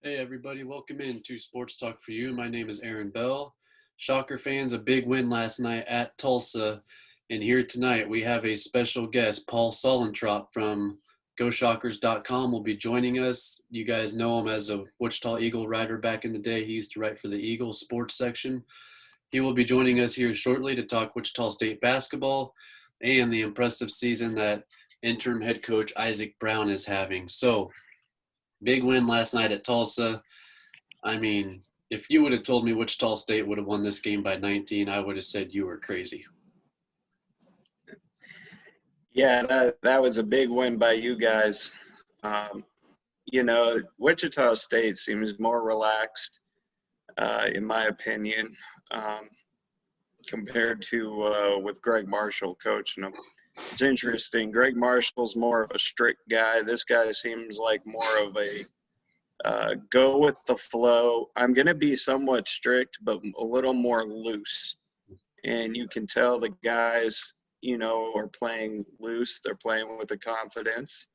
Hey everybody, welcome in to Sports Talk for You. My name is Aaron Bell. Shocker fans, a big win last night at Tulsa. And here tonight we have a special guest, Paul Sullentrop from GoShockers.com will be joining us. You guys know him as a Wichita Eagle writer back in the day. He used to write for the Eagle sports section. He will be joining us here shortly to talk Wichita State basketball and the impressive season that interim head coach Isaac Brown is having. So, big win last night at Tulsa. I mean, if you would have told me Wichita State would have won this game by 19, I would have said you were crazy. Yeah, that was a big win by you guys. Wichita State seems more relaxed, in my opinion, compared to with Greg Marshall coaching them. It's interesting. Greg Marshall's more of a strict guy. This guy seems like more of a go with the flow. I'm going to be somewhat strict, but a little more loose. And you can tell the guys, are playing loose. They're playing with the confidence.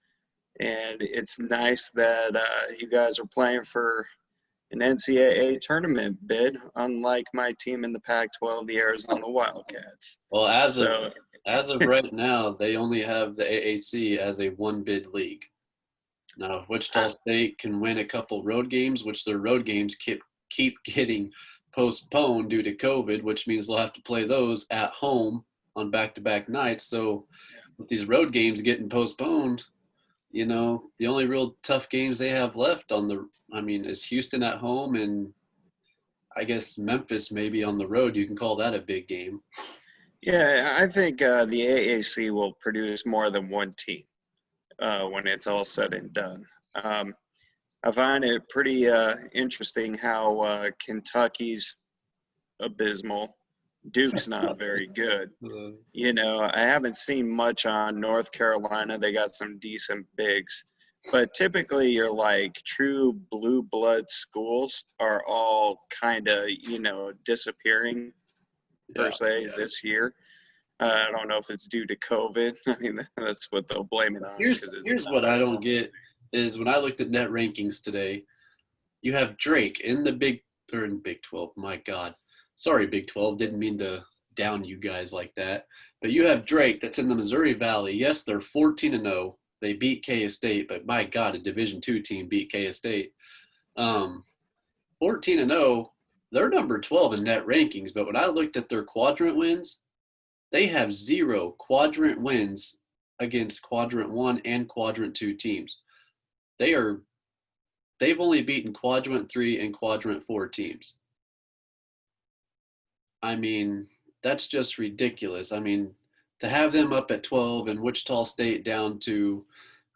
And it's nice that you guys are playing for an NCAA tournament bid, unlike my team in the Pac-12, the Arizona Wildcats. Well, as of right now, they only have the AAC as a one-bid league. Now, if Wichita State can win a couple road games, which their road games keep getting postponed due to COVID, which means they'll have to play those at home on back-to-back nights. So with these road games getting postponed, the only real tough games they have left is Houston at home and I guess Memphis maybe on the road. You can call that a big game. Yeah, I think the AAC will produce more than one team when it's all said and done. I find it pretty interesting how Kentucky's abysmal. Duke's not very good. I haven't seen much on North Carolina. They got some decent bigs. But typically your true blue blood schools are all kind of, disappearing per se this year. I don't know if it's due to COVID. I mean, that's what they'll blame it on. Here's what I don't get is when I looked at net rankings today, you have Drake in Big 12. My God. Sorry, Big 12. Didn't mean to down you guys like that. But you have Drake that's in the Missouri Valley. Yes, they're 14-0. They beat K-State, but my God, a Division II team beat K-State. 14-0, they're number 12 in net rankings. But when I looked at their quadrant wins, they have 0 quadrant wins against Quadrant 1 and Quadrant 2 teams. They've only beaten Quadrant 3 and Quadrant 4 teams. I mean, that's just ridiculous. I mean, to have them up at 12 and Wichita State down to,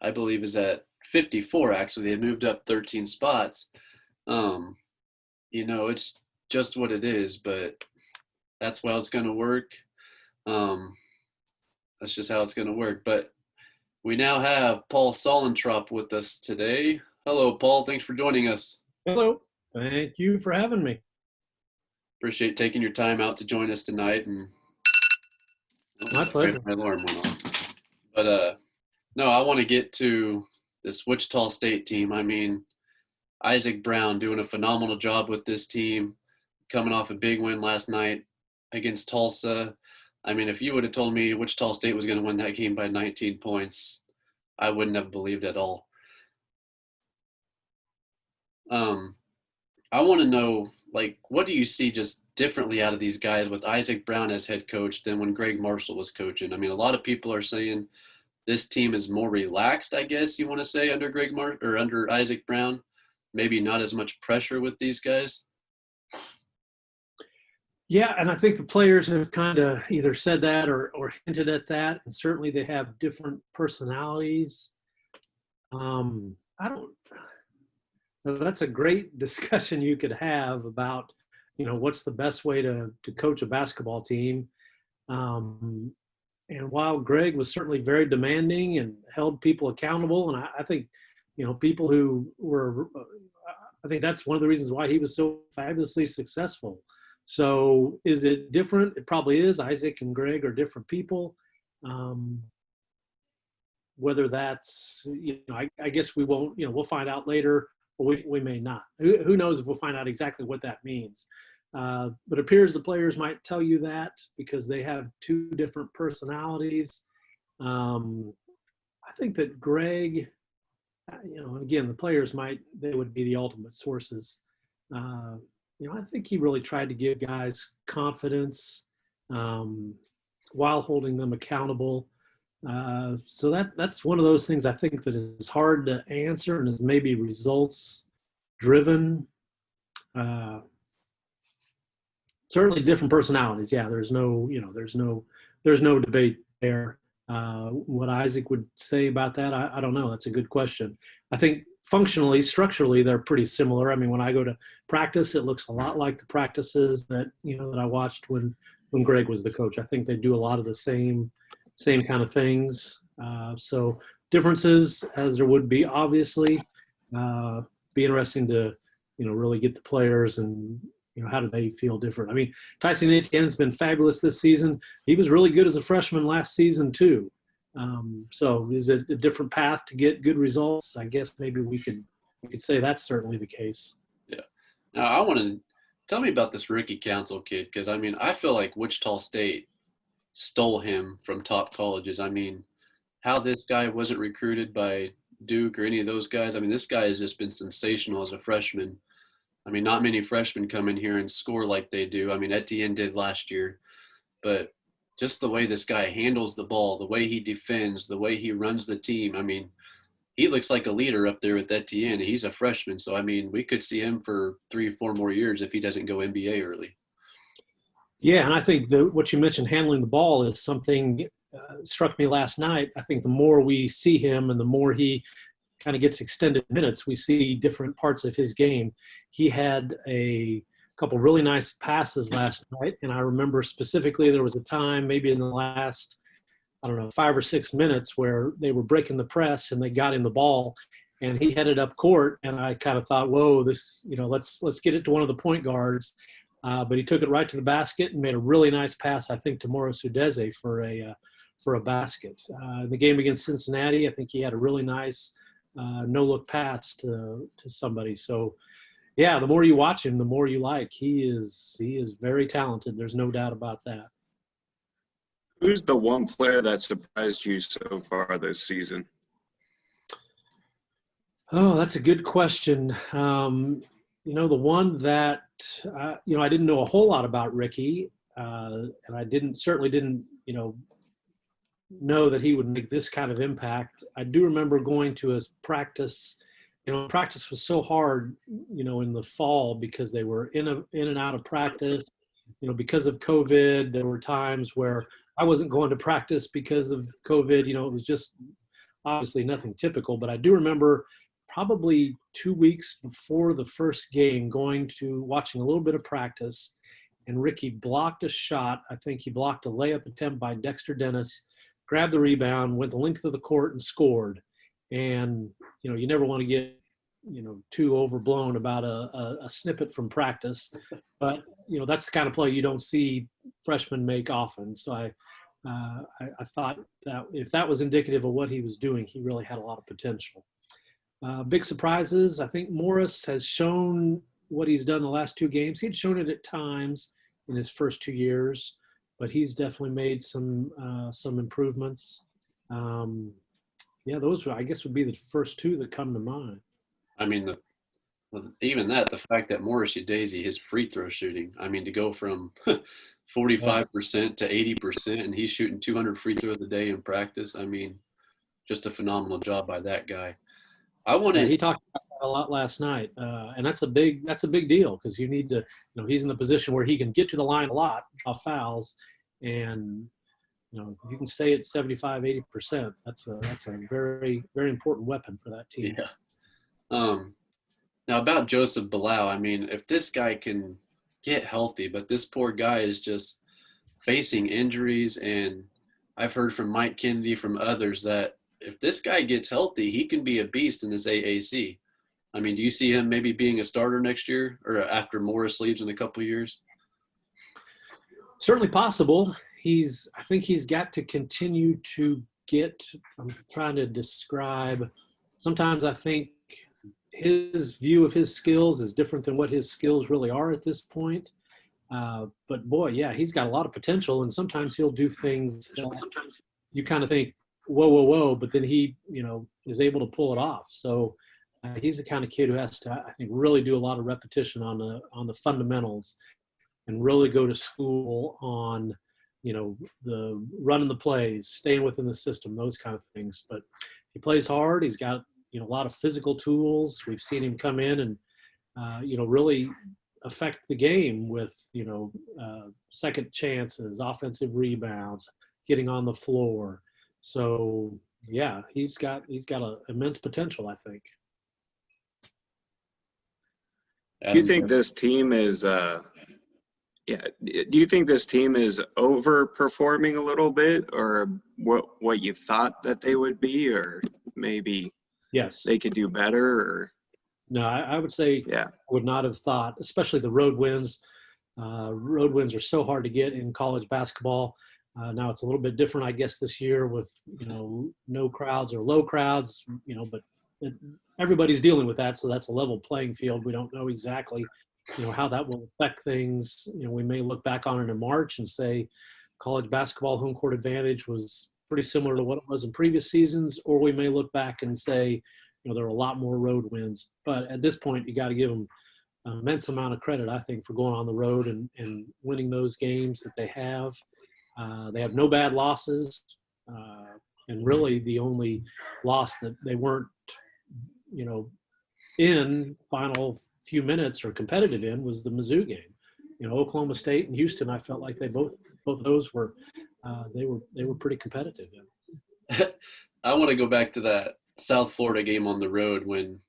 I believe, is at 54, actually. They moved up 13 spots. It's just what it is, but that's how it's going to work. That's just how it's going to work. But we now have Paul Sullentrop with us today. Hello, Paul. Thanks for joining us. Hello. Thank you for having me. Appreciate taking your time out to join us tonight. And my pleasure. My alarm went off. But no, I want to get to this Wichita State team. I mean, Isaac Brown doing a phenomenal job with this team, coming off a big win last night against Tulsa. I mean, if you would have told me Wichita State was going to win that game by 19 points, I wouldn't have believed at all. I want to know, what do you see just differently out of these guys with Isaac Brown as head coach than when Greg Marshall was coaching? I mean, a lot of people are saying this team is more relaxed, I guess you want to say, under Isaac Brown. Maybe not as much pressure with these guys. Yeah, and I think the players have kind of either said that or hinted at that, and certainly they have different personalities. That's a great discussion you could have about, what's the best way to coach a basketball team. And while Greg was certainly very demanding and held people accountable, and I think, people who were, I think that's one of the reasons why he was so fabulously successful. So is it different? It probably is. Isaac and Greg are different people. Whether that's, I guess we won't, we'll find out later we may not. Who knows if we'll find out exactly what that means. But it appears the players might tell you that because they have two different personalities. I think that Greg, again, the players they would be the ultimate sources. I think he really tried to give guys confidence while holding them accountable. So that's one of those things I think that is hard to answer and is maybe results driven. Certainly different personalities. Yeah, there's no debate there. What Isaac would say about that, I don't know. That's a good question. I think functionally, structurally, they're pretty similar. I mean, when I go to practice, it looks a lot like the practices that I watched when Greg was the coach. I think they do a lot of the same kind of things. So differences, as there would be, obviously, be interesting to really get the players and how do they feel different. I mean, Tyson Etienne's been fabulous this season. He was really good as a freshman last season too. So is it a different path to get good results? I guess maybe we could say that's certainly the case. Yeah. Now I want to tell me about this Ricky Council kid, because I mean, I feel like Wichita State stole him from top colleges. I mean, how this guy wasn't recruited by Duke or any of those guys. I mean, this guy has just been sensational as a freshman. I mean, not many freshmen come in here and score like they do. I mean, Etienne did last year, but just the way this guy handles the ball, the way he defends, the way he runs the team. I mean, he looks like a leader up there with Etienne. He's a freshman. So, I mean, we could see him for 3 or 4 more years if he doesn't go NBA early. Yeah, and I think what you mentioned, handling the ball, is something struck me last night. I think the more we see him and the more he kind of gets extended minutes, we see different parts of his game. He had a couple really nice passes last night, and I remember specifically there was a time maybe in the last, 5 or 6 minutes where they were breaking the press and they got him the ball, and he headed up court, and I kind of thought, whoa, this, let's get it to one of the point guards. But he took it right to the basket and made a really nice pass, I think, to Morris Udeze for a basket. In the game against Cincinnati, I think he had a really nice no-look pass to somebody. So, yeah, the more you watch him, the more you like. He is very talented. There's no doubt about that. Who's the one player that surprised you so far this season? Oh, that's a good question. The one that, I didn't know a whole lot about Ricky, and I certainly didn't, know that he would make this kind of impact. I do remember going to his practice. Practice was so hard, in the fall because they were in and out of practice. Because of COVID, there were times where I wasn't going to practice because of COVID. It was just obviously nothing typical. But I do remember probably 2 weeks before the first game watching a little bit of practice, and Ricky blocked a shot. I think he blocked a layup attempt by Dexter Dennis, grabbed the rebound, went the length of the court and scored. And, you never want to get, too overblown about a snippet from practice. But, that's the kind of play you don't see freshmen make often. So I thought that if that was indicative of what he was doing, he really had a lot of potential. Big surprises. I think Morris has shown what he's done the last 2 games. He'd shown it at times in his first 2 years, but he's definitely made some improvements. Those I guess would be the first 2 that come to mind. I mean, the fact that Morris Udeze, his free throw shooting, I mean, to go from 45% to 80%, and he's shooting 200 free throws a day in practice. I mean, just a phenomenal job by that guy. He talked about that a lot last night, and that's a big deal because you need to, he's in the position where he can get to the line a lot, draw fouls, and you can stay at 75, 80%. That's a very, very important weapon for that team. Yeah. Now about Joseph Bilal, I mean, if this guy can get healthy, but this poor guy is just facing injuries, and I've heard from Mike Kennedy, from others, that if this guy gets healthy, he can be a beast in this AAC. I mean, do you see him maybe being a starter next year or after Morris leaves in a couple of years? Certainly possible. I think he's got to continue to I'm trying to describe, sometimes I think his view of his skills is different than what his skills really are at this point. But boy, yeah, he's got a lot of potential, and sometimes he'll do things that you kind of think, whoa, whoa, whoa, but then he, is able to pull it off. So he's the kind of kid who has to, I think, really do a lot of repetition on the fundamentals, and really go to school on, the running the plays, staying within the system, those kind of things. But he plays hard. He's got, a lot of physical tools. We've seen him come in and, really affect the game with, second chances, offensive rebounds, getting on the floor. So yeah, he's got an immense potential, I think. Do you think this team is do you think this team is overperforming a little bit, or what you thought that they would be, or maybe Yes, they could do better? Or no, I would say yeah, I would not have thought, especially the road wins. Road wins are so hard to get in college basketball. Now it's a little bit different, I guess, this year with, no crowds or low crowds, but everybody's dealing with that. So that's a level playing field. We don't know exactly, how that will affect things. We may look back on it in March and say college basketball home court advantage was pretty similar to what it was in previous seasons, or we may look back and say, there are a lot more road wins. But at this point, you got to give them an immense amount of credit, I think, for going on the road and winning those games that they have. They have no bad losses, and really the only loss that they weren't, in final few minutes or competitive in was the Mizzou game. Oklahoma State and Houston, I felt like they both of those were they were pretty competitive in. I want to go back to that South Florida game on the road when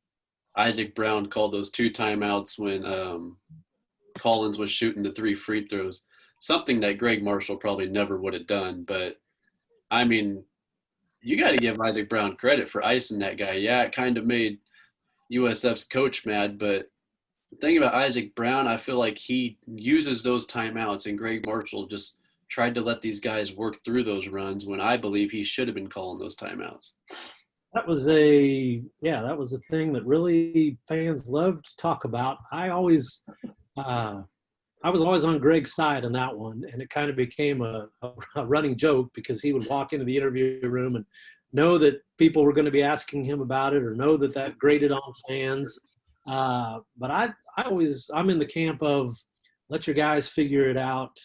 Isaac Brown called those 2 timeouts when Collins was shooting the 3 free throws. Something that Greg Marshall probably never would have done. But, I mean, you got to give Isaac Brown credit for icing that guy. Yeah, it kind of made USF's coach mad, but the thing about Isaac Brown, I feel like he uses those timeouts, and Greg Marshall just tried to let these guys work through those runs when I believe he should have been calling those timeouts. That was a thing that really fans loved to talk about. I was always on Greg's side on that one, and it kind of became a running joke because he would walk into the interview room and know that people were going to be asking him about it, or know that grated on fans. But I'm in the camp of let your guys figure it out.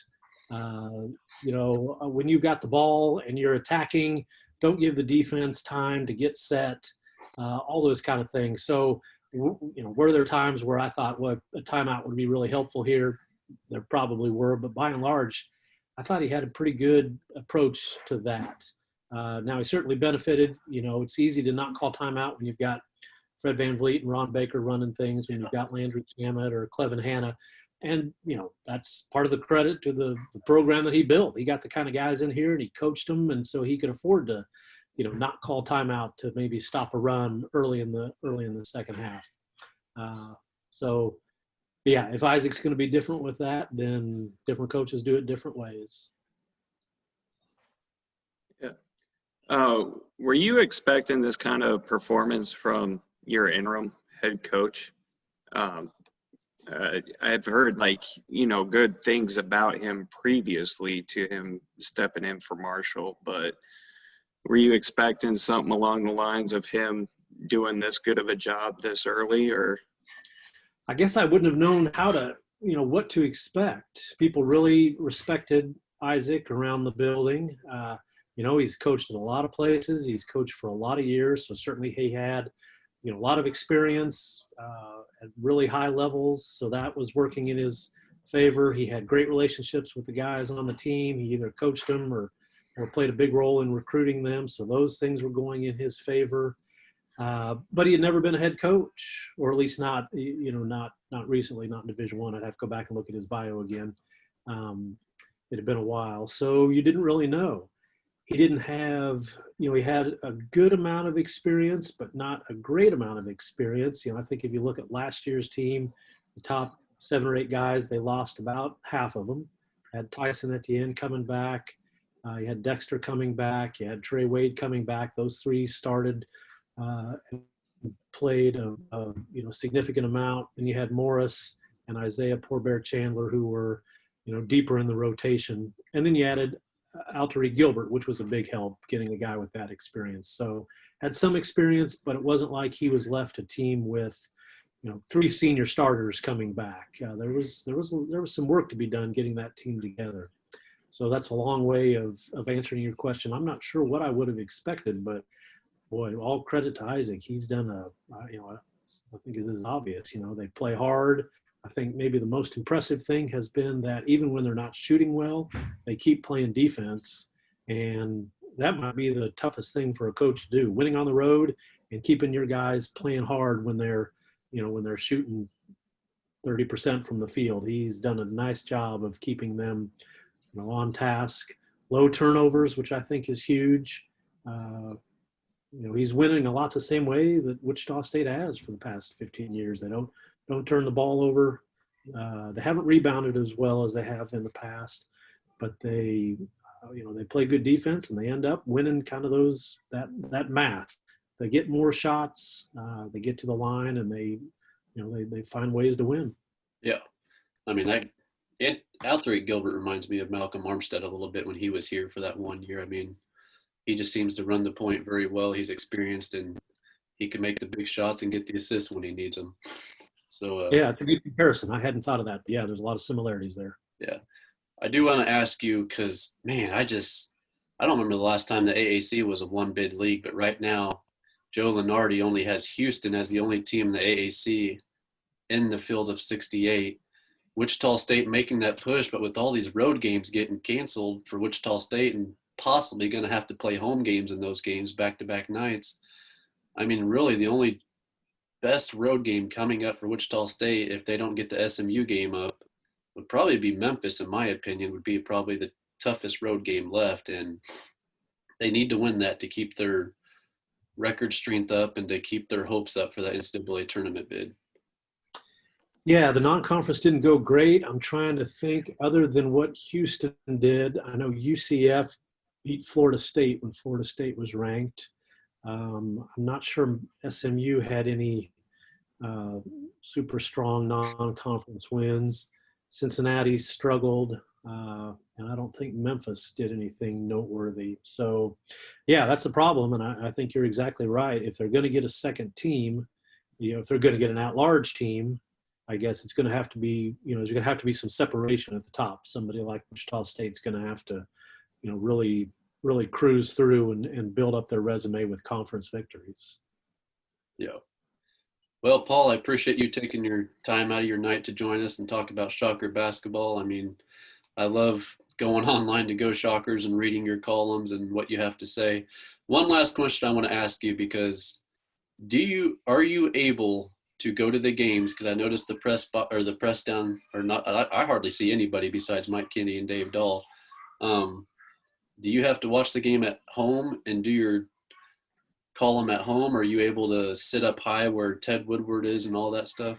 When you've got the ball and you're attacking, don't give the defense time to get set, all those kind of things. So, were there times where I thought, well, a timeout would be really helpful here? There probably were, but by and large, I thought he had a pretty good approach to that. Now, he certainly benefited. It's easy to not call timeout when you've got Fred VanVleet and Ron Baker running things, when you've got Landry Shamet or Clevin Hanna. And, that's part of the credit to the program that he built. He got the kind of guys in here and he coached them, and so he could afford to, not call timeout to maybe stop a run early in the second half. So, yeah, if Isaac's going to be different with that, then different coaches do it different ways. Yeah. Were you expecting this kind of performance from your interim head coach? I've heard good things about him previously to him stepping in for Marshall, but were you expecting something along the lines of him doing this good of a job this early? Or I guess I wouldn't have known how to, what to expect. People really respected Isaac around the building. He's coached in a lot of places. He's coached for a lot of years, so certainly he had a lot of experience at really high levels, so that was working in his favor. He had great relationships with the guys on the team. He either coached them or played a big role in recruiting them, so those things were going in his favor. But he had never been a head coach, or at least not recently, not in Division I. I'd have to go back and look at his bio again. It had been a while, so you didn't really know. He didn't have, he had a good amount of experience, but not a great amount of experience. I think if you look at last year's team, the top 7 or 8 guys, they lost about half of them. Had Tyson at the end coming back. You had Dexter coming back. You had Trey Wade coming back. Those 3 started. played a significant amount. And you had Morris and Isaiah Poor Bear Chandler, who were deeper in the rotation. And then you added Altery Gilbert, which was a big help getting a guy with that experience. So had some experience, but it wasn't like he was left a team with 3 senior starters coming back. There was some work to be done getting that team together. So that's a long way of answering your question. I'm not sure what I would have expected, but boy, all credit to Isaac. He's done I think this is obvious. They play hard. I think maybe the most impressive thing has been that even when they're not shooting well, they keep playing defense. And that might be the toughest thing for a coach to do, winning on the road and keeping your guys playing hard when they're shooting 30% from the field. He's done a nice job of keeping them, on task. Low turnovers, which I think is huge. He's winning a lot the same way that Wichita State has for the past 15 years. They don't turn the ball over. They haven't rebounded as well as they have in the past, but they play good defense and they end up winning kind of that math. They get more shots, they get to the line, and they find ways to win. Yeah, I mean Altery Gilbert reminds me of Malcolm Armstead a little bit when he was here for that 1 year. I mean, he just seems to run the point very well. He's experienced and he can make the big shots and get the assists when he needs them. So yeah, it's a good comparison. I hadn't thought of that, but yeah, there's a lot of similarities there. Yeah, I do want to ask you because man, I don't remember the last time the AAC was a 1-bid league, but right now Joe Lenardi only has Houston as the only team in the AAC in the field of 68. Wichita State making that push, but with all these road games getting canceled for Wichita State and possibly going to have to play home games in those games back-to-back nights. I mean, really the only best road game coming up for Wichita State, if they don't get the SMU game up, would probably be Memphis, in my opinion, would be probably the toughest road game left. And they need to win that to keep their record strength up and to keep their hopes up for that NCAA tournament bid. Yeah, the non-conference didn't go great. I'm trying to think other than what Houston did. I know UCF beat Florida State when Florida State was ranked. I'm not sure SMU had any super strong non-conference wins. Cincinnati struggled, and I don't think Memphis did anything noteworthy. So, yeah, that's the problem, and I think you're exactly right. If they're going to get a second team, if they're going to get an at-large team, I guess it's going to have to be, there's going to have to be some separation at the top. Somebody like Wichita State's going to have to, really, really cruise through and build up their resume with conference victories. Yeah. Well, Paul, I appreciate you taking your time out of your night to join us and talk about Shocker basketball. I mean, I love going online to Go Shockers and reading your columns and what you have to say. One last question I want to ask you, because are you able to go to the games? Because I noticed the press down, or not, I hardly see anybody besides Mike Kinney and Dave Dahl. Do you have to watch the game at home and do your column at home? Are you able to sit up high where Ted Woodward is and all that stuff?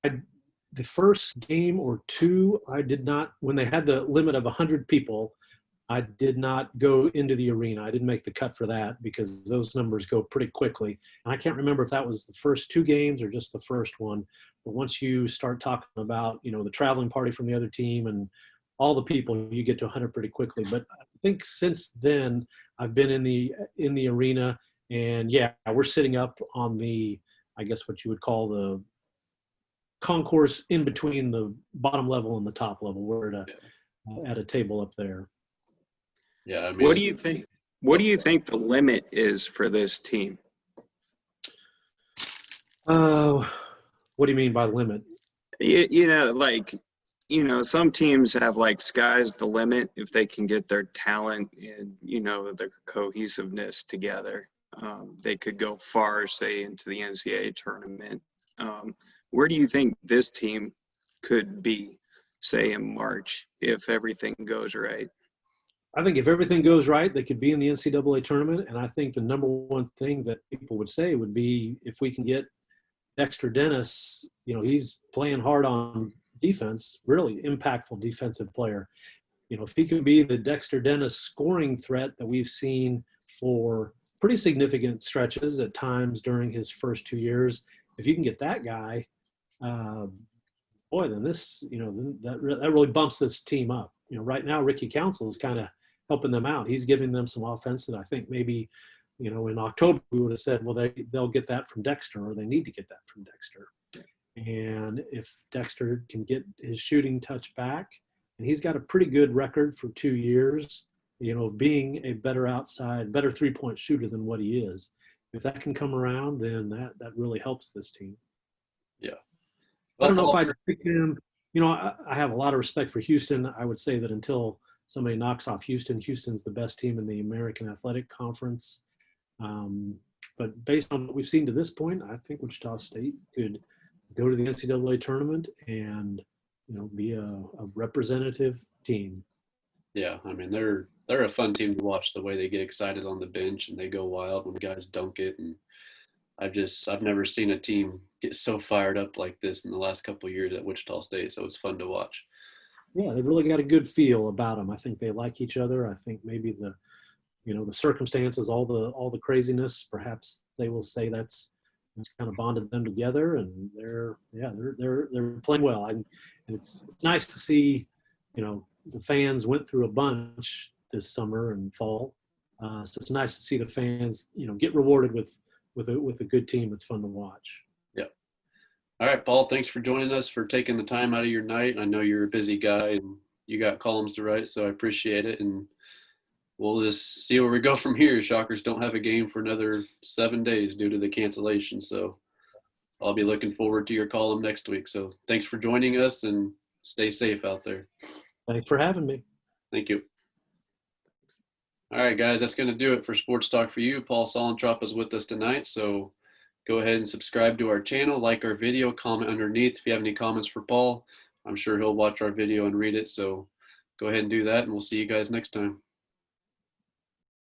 The first game or two, I did not, when they had the limit of 100 people, I did not go into the arena. I didn't make the cut for that because those numbers go pretty quickly. And I can't remember if that was the first 2 games or just the first one. But once you start talking about, the traveling party from the other team and all the people, you get to 100 pretty quickly. But I think since then, I've been in the arena, and yeah, we're sitting up on the, I guess what you would call the concourse in between the bottom level and the top level. We're at a table up there. Yeah, I mean, What do you think? What do you think the limit is for this team? What do you mean by limit? Some teams have like sky's the limit if they can get their talent and their cohesiveness together. They could go far, say, into the NCAA tournament. Where do you think this team could be, say, in March if everything goes right? I think if everything goes right, they could be in the NCAA tournament. And I think the number one thing that people would say would be if we can get Dexter Dennis, he's playing hard on defense, really impactful defensive player. If he can be the Dexter Dennis scoring threat that we've seen for pretty significant stretches at times during his first 2 years. If you can get that guy, boy, then this, then that really bumps this team up. Right now Ricky Council is kind of helping them out. He's giving them some offense that I think maybe, in October we would have said, well, they'll get that from Dexter, or they need to get that from Dexter. And if Dexter can get his shooting touch back, and he's got a pretty good record for 2 years, being a better three-point shooter than what he is. If that can come around, then that really helps this team. Yeah. I don't know if I'd pick him. I have a lot of respect for Houston. I would say that until somebody knocks off Houston, Houston's the best team in the American Athletic Conference. But based on what we've seen to this point, I think Wichita State could go to the NCAA tournament and, be a representative team. Yeah, I mean, they're a fun team to watch, the way they get excited on the bench and they go wild when guys dunk it. And I've never seen a team get so fired up like this in the last couple of years at Wichita State. So it's fun to watch. Yeah, they've really got a good feel about them. I think they like each other. I think maybe the circumstances, all the craziness, perhaps they will say that's kind of bonded them together, and they're playing well. And it's nice to see, the fans went through a bunch this summer and fall. So it's nice to see the fans, get rewarded with a good team that's fun to watch. Yeah. All right, Paul, thanks for joining us, for taking the time out of your night. I know you're a busy guy and you got columns to write, so I appreciate it. And we'll just see where we go from here. Shockers don't have a game for another 7 days due to the cancellation. So I'll be looking forward to your column next week. So thanks for joining us, and stay safe out there. Thanks for having me. Thank you. All right, guys, that's going to do it for Sports Talk for You. Paul Sullentrop is with us tonight. So go ahead and subscribe to our channel, like our video, comment underneath if you have any comments for Paul. I'm sure he'll watch our video and read it. So go ahead and do that, and we'll see you guys next time.